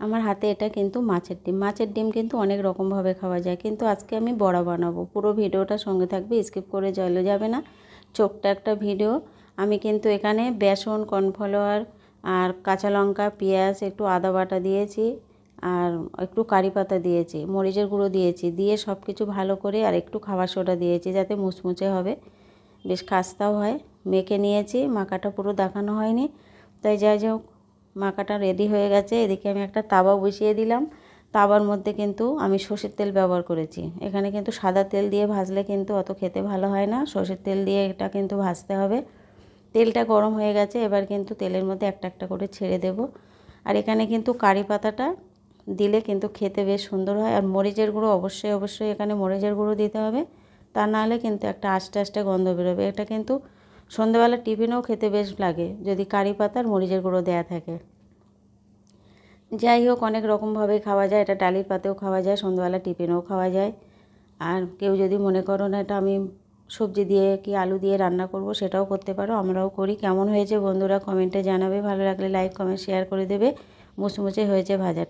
আমার হাতে এটা কিন্তু মাছের ডিম কিন্তু অনেক রকমভাবে খাওয়া যায়, কিন্তু আজকে আমি বড়া বানাবো। পুরো ভিডিওটা সঙ্গে থাকবে, স্কিপ করে চলে যাবে না। ছোট্ট একটা ভিডিও। আমি কিন্তু এখানে বেসন, কর্নফ্লাওয়ার আর কাঁচা লঙ্কা, পেঁয়াজ, একটু আদা বাটা দিয়েছি, আর একটু কারি পাতা দিয়েছি, মরিচের গুঁড়ো দিয়েছি, দিয়ে সব কিছু ভালো করে আর একটু খাবার সোডা দিয়েছি যাতে মুচমুচে হবে, বেশ খাস্তাও হয়। মেখে নিয়েছি, মাখাটা পুরো দেখানো হয়নি, তাই যাই হোক মাখাটা রেডি হয়ে গেছে। এদিকে আমি একটা তাওয়া বসিয়ে দিলাম। তাওয়ার মধ্যে কিন্তু আমি সর্ষের তেল ব্যবহার করেছি। এখানে কিন্তু সাদা তেল দিয়ে ভাজলে কিন্তু অত খেতে ভালো হয় না, সর্ষের তেল দিয়ে এটা কিন্তু ভাজতে হবে। তেলটা গরম হয়ে গেছে, এবার কিন্তু তেলের মধ্যে একটা একটা করে ছেড়ে দেব। আর এখানে কিন্তু কারি পাতাটা দিলে কিন্তু খেতে বেশ সুন্দর হয়। আর মরিচের গুঁড়ো অবশ্যই এখানে মরিচের গুঁড়ো দিতে হবে, তা নাহলে কিন্তু একটা আস্তে আস্তে গন্ধ বেরোবে। এটা কিন্তু সন্ধ্যাবেলা টিফিনেও খেতে বেশ লাগে যদি কারি পাতার মরিচের গুঁড়ো দেওয়া থাকে। যাই হোক, অনেক রকমভাবে খাওয়া যায়, এটা ডালির পাতেও খাওয়া যায়, সন্ধ্যাবেলা টিফিনেও খাওয়া যায়। আর কেউ যদি মনে করো না এটা আমি সবজি দিয়ে কি আলু দিয়ে রান্না করব, সেটাও করতে পারো, আমরাও করি। কেমন হয়েছে বন্ধুরা কমেন্টে জানাবে, ভালো লাগলে লাইক কমেন্ট শেয়ার করে দেবে। মুচমুচে হয়েছে ভাজাটা।